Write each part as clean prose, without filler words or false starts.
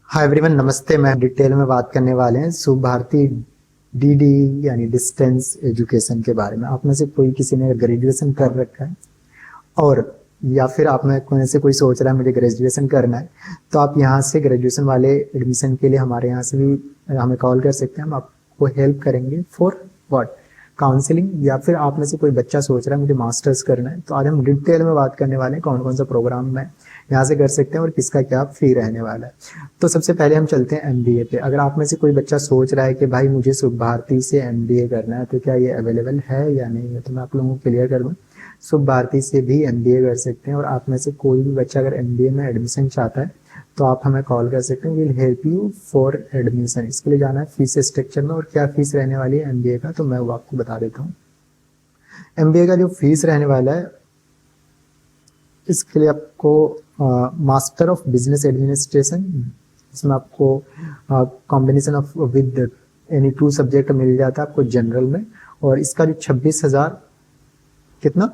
Hi everyone, नमस्ते। मैं detail में बात करने वाले हैं शुभ भारती डीडी यानी डिस्टेंस एजुकेशन के बारे में। आप में से कोई किसी ने ग्रेजुएशन कर रखा है और या फिर आप में से कोई सोच रहा है मुझे ग्रेजुएशन करना है, तो आप यहाँ से ग्रेजुएशन वाले एडमिशन के लिए हमारे यहाँ से भी हमें कॉल कर सकते हैं। हम आपको हेल्प करेंगे फॉर व्हाट, काउंसलिंग। या फिर आप में से कोई बच्चा सोच रहा है मुझे मास्टर्स करना है, तो आज हम डिटेल में बात करने वाले हैं कौन कौन सा प्रोग्राम में यहाँ से कर सकते हैं और किसका क्या फी रहने वाला है। तो सबसे पहले हम चलते हैं एमबीए पे। अगर आप में से कोई बच्चा सोच रहा है कि भाई मुझे शुभ भारती से एमबीए करना है, तो क्या ये अवेलेबल है या नहीं है, तो मैं आप लोगों को क्लियर कर दूं। शुभ भारती से भी एमबीए कर सकते हैं और आप में से कोई भी बच्चा अगर एमबीए में एडमिशन चाहता है तो आप हमें कॉल कर सकते हैं। Will help you for admission. इसके लिए जाना है फीस स्ट्रक्चर में और क्या फीस रहने वाली है एमबीए का, तो मैं वो आपको बता देता हूँ। एमबीए का जो फीस रहने वाला है, इसके लिए आपको मास्टर ऑफ बिजनेस एडमिनिस्ट्रेशन, इसमें आपको combination of with any two subject मिल जाता है आपको जनरल में। और इसका जो 26,000 कितना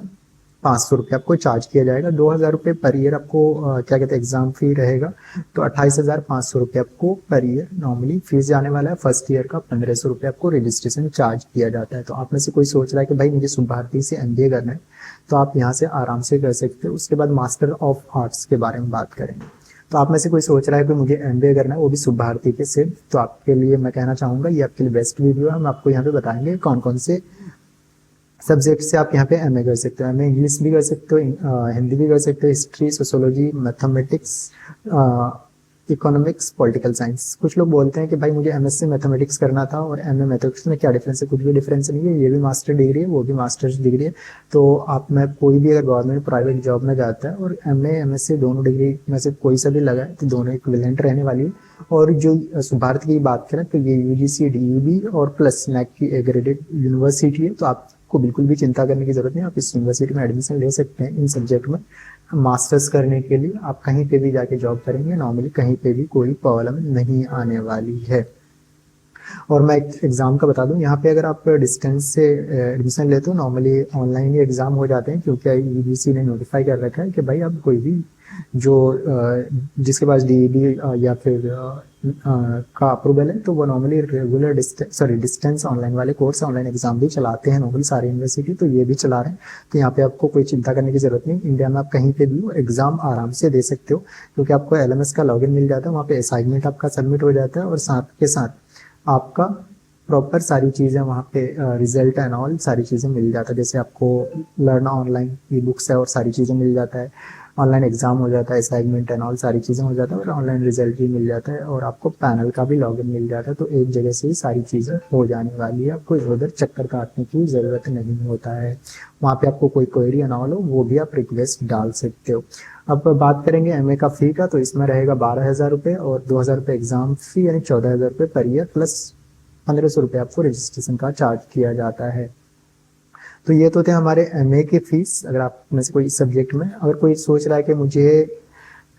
500 रुपये आपको चार्ज किया जाएगा। 2,000 रुपये पर ईयर आपको क्या कहते हैं एग्जाम फी रहेगा, तो 28,500 रुपये आपको पर ईयर नॉर्मली फीस जाने वाला है। फर्स्ट ईयर का 1,500 रुपये आपको रजिस्ट्रेशन चार्ज किया जाता है। तो आप में से कोई सोच रहा है कि भाई मुझे शुभ भारती से एमबीए करना है, तो आप यहाँ से आराम से कर सकते हो। उसके बाद मास्टर ऑफ आर्ट्स के बारे में बात करेंगे। तो आप में से कोई सोच रहा है कि मुझे एमबीए करना है वो भी शुभ भारती के सिर्फ, तो आपके लिए मैं कहना चाहूंगा ये आपके लिए बेस्ट वीडियो है। हम आपको यहाँ पे बताएंगे कौन कौन से सब्जेक्ट से आप यहाँ पे एमए कर सकते हो। एमए इंग्लिश भी कर सकते हो, हिंदी भी कर सकते हो, history, sociology, mathematics, economics, political science. कुछ लोग बोलते हैं कि भाई मुझे एमएससी मैथमेटिक्स करना था और एमए मैथमेटिक्स में क्या डिफरेंस है। कुछ भी डिफरेंस नहीं है, ये भी मास्टर डिग्री है वो भी मास्टर्स डिग्री है। तो आप में कोई भी अगर गवर्नमेंट प्राइवेट जॉब में जाता है और एमए एमएससी दोनों डिग्री में से कोई सा भी लगा है तो दोनों इक्विवेलेंट रहने वाली है। और जो भारत की बात करें तो ये यूजीसी डीईबी और प्लस नैक की एग्रेडेड यूनिवर्सिटी है, तो आपको बिल्कुल भी चिंता करने की जरूरत नहीं। आप इस यूनिवर्सिटी में एडमिशन ले सकते हैं इन सब्जेक्ट में। मास्टर्स करने के लिए आप कहीं पे भी जाके जॉब करेंगे, नॉर्मली कहीं पे भी कोई प्रॉब्लम नहीं आने वाली है। और मैं एक एग्जाम का बता दूं, यहाँ पे अगर आप डिस्टेंस से एडमिशन लेते हो नॉर्मली ऑनलाइन ही एग्जाम हो जाते हैं, क्योंकि यूजीसी ने नोटिफाई कर रखा है कि भाई अब कोई भी जो जिसके पास डीईबी या फिर का अप्रूवल है तो वो नॉर्मली रेगुलर डिस्टेंस ऑनलाइन वाले कोर्स ऑनलाइन एग्जाम भी चलाते हैं नॉर्मली सारी यूनिवर्सिटी, तो ये भी चला रहे हैं। तो यहाँ पे आपको कोई चिंता करने की जरूरत नहीं। इंडिया में आप कहीं पे भी एग्जाम आराम से दे सकते हो, क्योंकि आपको एलएमएस का लॉगिन मिल जाता है, वहाँ पे असाइनमेंट आपका सबमिट हो जाता है और साथ के साथ आपका प्रॉपर सारी चीज़ें वहाँ पे रिजल्ट एंड ऑल सारी चीज़ें मिल जाता है। जैसे आपको लर्न ऑनलाइन ई बुक्स है और सारी चीज़ें मिल जाता है, ऑनलाइन एग्जाम हो जाता है, असाइनमेंट एंड ऑल सारी चीज़ें हो जाता है और ऑनलाइन रिजल्ट भी मिल जाता है और आपको पैनल का भी लॉगिन मिल जाता है। तो एक जगह से ही सारी चीज़ें हो जाने वाली है, आपको इधर उधर चक्कर काटने की ज़रूरत नहीं होता है। वहाँ पे आपको कोई क्वेरी एंड ऑल हो वो भी आप रिक्वेस्ट डाल सकते हो। अब बात करेंगे एमए का फी का, तो इसमें रहेगा 12,000 रुपये और 2,000 रुपये एग्जाम फी यानी 14,000 रुपये पर ईयर प्लस 1,500 रुपये आपको रजिस्ट्रेशन का चार्ज किया जाता है। तो ये तो थे हमारे एमए की फीस। अगर आप में से कोई सब्जेक्ट में अगर कोई सोच रहा है कि मुझे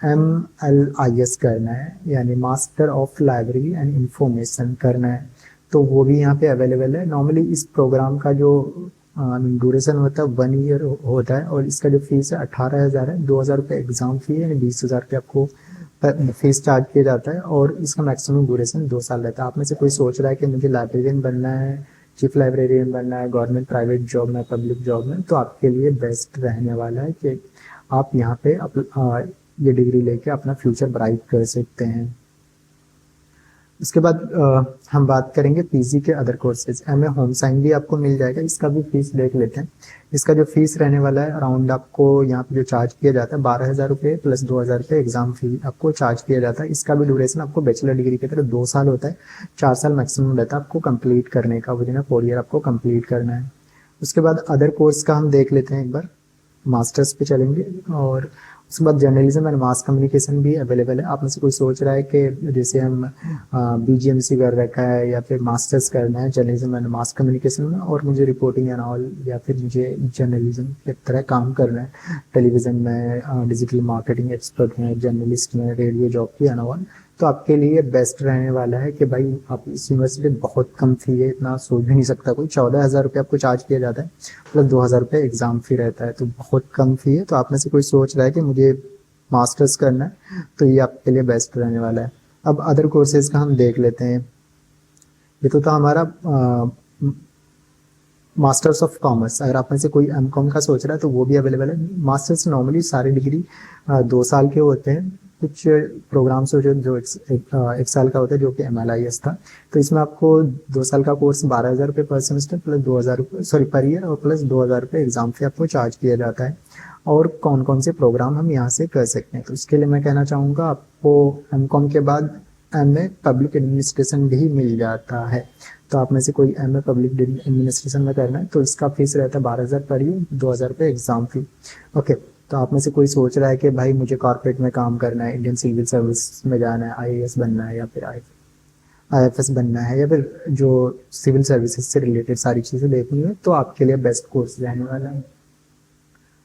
MLIS करना है यानी master of library and information करना है, तो वो भी यहाँ पे अवेलेबल है। नॉर्मली इस प्रोग्राम का जो ड्यूरेशन होता है 1 ईयर होता है और इसका जो फीस है 18,000 है। 2,000 रुपये एग्जाम फी है यानी 20,000 रुपये आपको फीस चार्ज किया जाता है और इसका मैक्सिमम ड्यूरेशन 2 साल रहता है। आप में से कोई सोच रहा है कि मुझे लाइब्रेरियन बनना है, चीफ लाइब्रेरियन बनना है गवर्नमेंट प्राइवेट जॉब में पब्लिक जॉब में, तो आपके लिए बेस्ट रहने वाला है कि आप यहाँ पे ये डिग्री लेके अपना फ्यूचर ब्राइट कर सकते हैं। उसके बाद हम बात करेंगे पीजी के other courses. MA home science भी आपको मिल जाएगा, इसका भी फीस देख लेते हैं। इसका जो फीस रहने वाला है अराउंड आपको यहाँ पे जो चार्ज किया जाता है 12,000 रुपये प्लस 2,000 रुपये एग्जाम फी आपको चार्ज किया जाता है। इसका भी ड्यूरेशन आपको बैचलर डिग्री की तरह 2 साल होता है, 4 साल मैक्सिमम रहता है आपको कंप्लीट करने का, विदिन 4 ईयर आपको कंप्लीट करना है। उसके बाद अदर कोर्स का हम देख लेते हैं एक बार, मास्टर्स पे चलेंगे। और उसके बाद जर्नलिज्म एंड मास कम्युनिकेशन भी अवेलेबल है। आप में से कोई सोच रहा है कि जैसे हम बीजीएमसी कर रखा है या फिर मास्टर्स करना है जर्नलिज्म एंड मास कम्युनिकेशन में और मुझे रिपोर्टिंग एंड ऑल या फिर मुझे जर्नलिज्म की तरह काम करना है, टेलीविजन में डिजिटल मार्केटिंग एक्सपर्ट में, जर्नलिस्ट में, रेडियो जॉब की एंड ऑल, तो आपके लिए बेस्ट रहने वाला है कि भाई आप इस यूनिवर्सिटी बहुत कम फी है, इतना सोच भी नहीं सकता कोई। 14,000 रुपये आपको चार्ज किया जाता है प्लस 2,000 रुपये एग्जाम फी रहता है, तो बहुत कम फी है। तो आप में से कोई सोच रहा है कि मुझे मास्टर्स करना है तो ये आपके लिए बेस्ट रहने वाला है। अब अदर कोर्सेज का हम देख लेते हैं। ये तो था हमारा मास्टर्स ऑफ कॉमर्स। अगर आप में से कोई एमकॉम का सोच रहा है तो वो भी अवेलेबल है। मास्टर्स नॉर्मली सारी डिग्री 2 साल के होते हैं। कुछ प्रोग्राम्स हो जो एक साल का होता है, जो कि MLIS था। तो इसमें आपको 2 साल का कोर्स 12,000 रुपये पर सेमेस्टर प्लस 2,000 रुपये पर ईयर और प्लस 2,000 रुपये एग्जाम फी आपको चार्ज किया जाता है। और कौन कौन से प्रोग्राम हम यहाँ से कर सकते हैं, तो इसके लिए मैं कहना चाहूँगा आपको एमकॉम के बाद MA पब्लिक एडमिनिस्ट्रेशन भी मिल जाता है। तो आप में से कोई MA पब्लिक एडमिनिस्ट्रेशन में करना है तो इसका फीस रहता है 12,000 पर ईयर, 2,000 रुपये एग्जाम फी। ओके, तो आप में से कोई सोच रहा है कि भाई मुझे कॉर्पोरेट में काम करना है, इंडियन सिविल सर्विस में जाना है, IAS बनना है या फिर IFS बनना है, या फिर जो सिविल सर्विसेज से रिलेटेड सारी चीज़ें देखनी है, तो आपके लिए बेस्ट कोर्स रहने वाला है।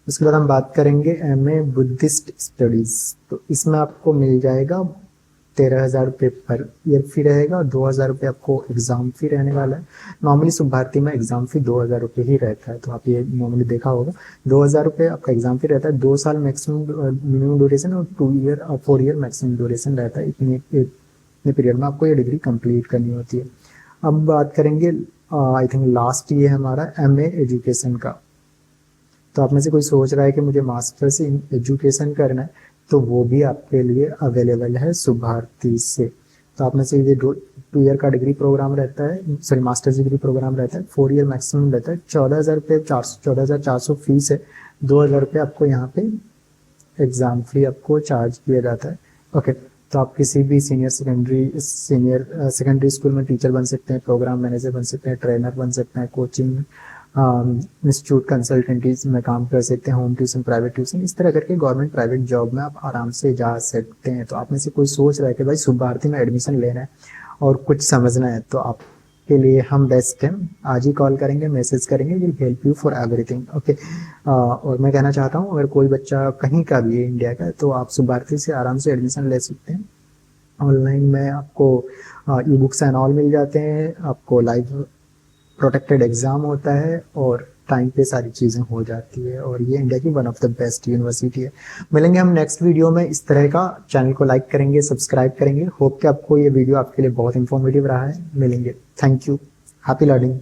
उसके बाद हम बात करेंगे MA बुद्धिस्ट स्टडीज़। तो इसमें आपको मिल जाएगा 13,000 रुपये पर ईयर फी रहेगा, 2,000 रुपये आपको एग्जाम फी रहने वाला है। नॉर्मली शुभ भारती में एग्जाम फी 2,000 रुपये ही रहता है, तो आप ये नॉर्मली देखा होगा। 2,000 रुपये आपका एग्जाम फी रहता है। 2 साल मैक्सिमम मिनिमम ड्यूरेशन और 2 ईयर और 4 ईयर मैक्सिमम ड्यूरेशन रहता है। इतने पीरियड में आपको ये डिग्री कंप्लीट करनी होती है। अब बात करेंगे आई थिंक लास्ट ये हमारा MA एजुकेशन का। तो आप में से कोई सोच रहा है कि मुझे मास्टर्स इन एजुकेशन करना है, तो वो भी आपके लिए अवेलेबल है शुभ भारती से। तो आप में से ये 2 ईयर का डिग्री प्रोग्राम रहता है, सॉरी मास्टर्स डिग्री प्रोग्राम रहता है, 4 ईयर मैक्सिमम रहता है। 14,400 फीस है। 2,000 रुपये आपको यहाँ पे एग्जाम फी आपको चार्ज किया जाता है। ओके, तो आप किसी भी सीनियर सेकेंडरी स्कूल में टीचर बन सकते हैं, प्रोग्राम मैनेजर बन सकते हैं, ट्रेनर बन सकते हैं, कोचिंग इंस्टीट्यूट कंसल्टेंटीज में काम कर सकते हैं, होम ट्यूशन, प्राइवेट ट्यूशन, इस तरह करके गवर्नमेंट प्राइवेट जॉब में आप आराम से जा सकते हैं। तो आप में से कोई सोच रहा है कि भाई शुभ भारती में एडमिशन लेना है और कुछ समझना है, तो आपके लिए हम बेस्ट हैं। आज ही कॉल करेंगे, मैसेज करेंगे, will help you for everything. Okay, और मैं कहना चाहता हूँ अगर कोई बच्चा कहीं का भी है इंडिया का, तो आप शुभ भारती से आराम से एडमिशन ले सकते हैं। ऑनलाइन में आपको ई बुक्स एंड ऑल मिल जाते हैं, आपको लाइव प्रोटेक्टेड एग्जाम होता है और टाइम पे सारी चीज़ें हो जाती है, और ये इंडिया की one of the best university है। मिलेंगे हम नेक्स्ट वीडियो में इस तरह का। चैनल को लाइक करेंगे, सब्सक्राइब करेंगे। होप कि आपको ये वीडियो आपके लिए बहुत इंफॉर्मेटिव रहा है। मिलेंगे। Thank you. Happy learning.